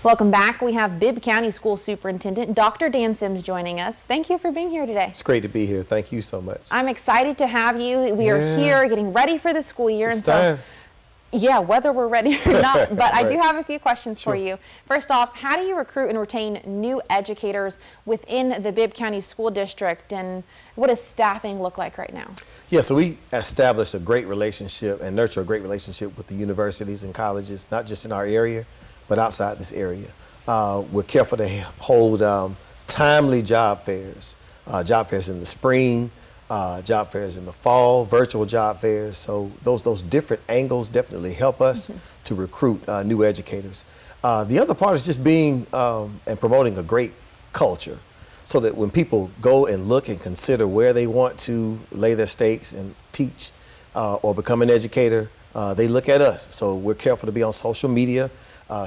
Welcome back. We have Bibb County School Superintendent Dr. Dan Sims joining us. Thank you for being here today. It's great to be here. Thank you so much. I'm excited to have you. We are here getting ready for the school year. It's time. Yeah, whether we're ready or not, but Right. I do have a few questions Sure. for you. First off, how do you recruit and retain new educators within the Bibb County School District, and what does staffing look like right now? Yeah, so we established a great relationship and nurture a great relationship with the universities and colleges, not just in our area, but outside this area. We're careful to hold timely job fairs in the spring, job fairs in the fall, virtual job fairs. So those different angles definitely help us to recruit new educators. The other part is just being and promoting a great culture, so that when people go and look and consider where they want to lay their stakes and teach or become an educator, they look at us. So we're careful to be on social media,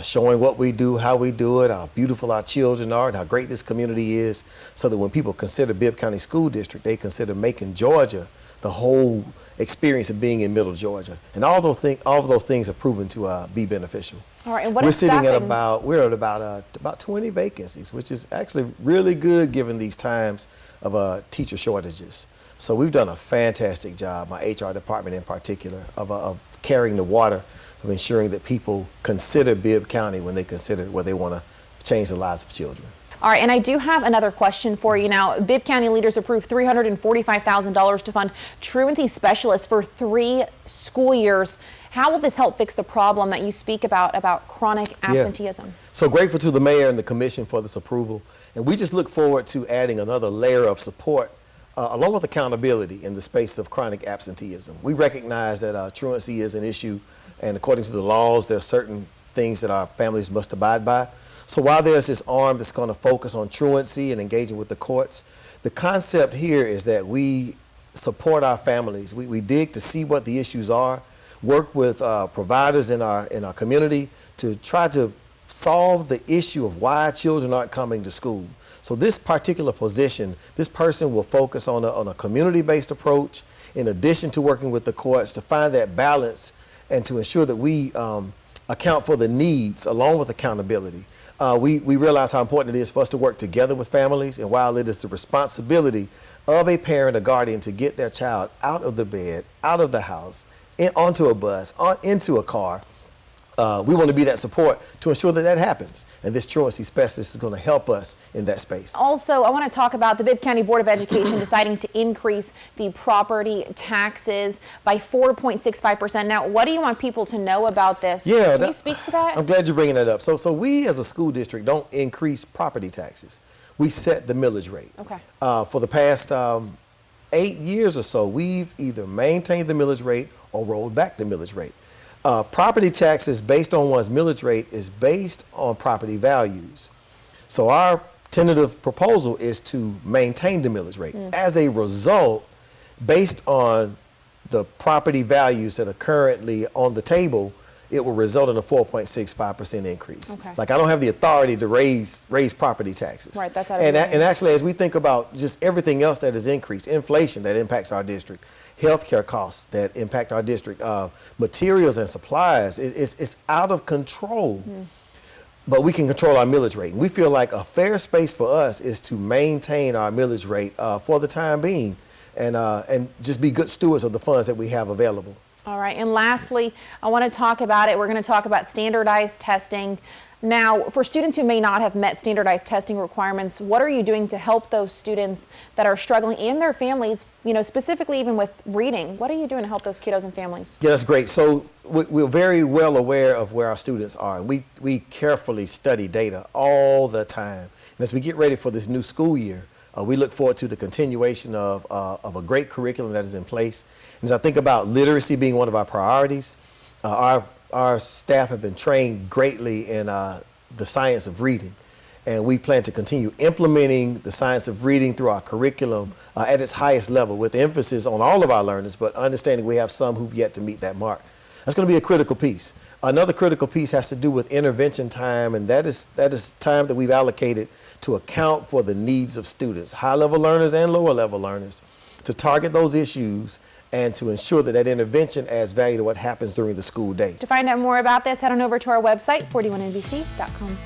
showing what we do, how we do it, how beautiful our children are, and how great this community is, so that when people consider Bibb County School District, they consider Macon, Georgia, the whole experience of being in Middle Georgia. And all of those things have proven to be beneficial. All right, and what We're is sitting staffing? we're at about 20 vacancies, which is actually really good given these times of teacher shortages. So we've done a fantastic job, my HR department in particular, of carrying the water, of ensuring that people consider Bibb County when they consider where they want to change the lives of children. All right, and I do have another question for you. Now, Bibb County leaders approved $345,000 to fund truancy specialists for 3 school years. How will this help fix the problem that you speak about chronic absenteeism? So grateful to the mayor and the commission for this approval. And we just look forward to adding another layer of support along with accountability in the space of chronic absenteeism. We recognize that truancy is an issue, and according to the laws, there are certain things that our families must abide by. So while there's this arm that's going to focus on truancy and engaging with the courts, the concept here is that we support our families. We dig to see what the issues are, work with providers in our community to try to solve the issue of why children aren't coming to school. So this particular position, this person will focus on a community-based approach in addition to working with the courts to find that balance and to ensure that we account for the needs along with accountability. We realize how important it is for us to work together with families, and while it is the responsibility of a parent or guardian to get their child out of the bed, out of the house, onto a bus, into a car, we want to be that support to ensure that that happens. And this truancy specialist is going to help us in that space. Also, I want to talk about the Bibb County Board of Education deciding to increase the property taxes by 4.65%. Now, what do you want people to know about this? Yeah, Can you speak to that? I'm glad you're bringing that up. So we as a school district don't increase property taxes. We set the millage rate. Okay. For the past 8 years or so, we've either maintained the millage rate or rolled back the millage rate. Property taxes based on one's millage rate is based on property values. So our tentative proposal is to maintain the millage rate. As a result, based on the property values that are currently on the table, it will result in a 4.65% increase. Okay. Like, I don't have the authority to raise property taxes. Right, that's out of and, your hands. and actually, as we think about just everything else that has increased, inflation that impacts our district, healthcare costs that impact our district, materials and supplies, it's out of control. But we can control our millage rate. And we feel like a fair space for us is to maintain our millage rate for the time being, and just be good stewards of the funds that we have available. All right, and lastly, I want to talk about it. We're going to talk about standardized testing. Now, for students who may not have met standardized testing requirements, what are you doing to help those students that are struggling and their families, specifically even with reading? What are you doing to help those kiddos and families? Yeah, that's great. So we're very well aware of where our students are, and we carefully study data all the time. And as we get ready for this new school year, we look forward to the continuation of a great curriculum that is in place. And as I think about literacy being one of our priorities, our staff have been trained greatly in the science of reading. And we plan to continue implementing the science of reading through our curriculum at its highest level, with emphasis on all of our learners, but understanding we have some who've yet to meet that mark. That's going to be a critical piece. Another critical piece has to do with intervention time, and that is time that we've allocated to account for the needs of students, high-level learners and lower-level learners, to target those issues and to ensure that that intervention adds value to what happens during the school day. To find out more about this, head on over to our website, 41nbc.com.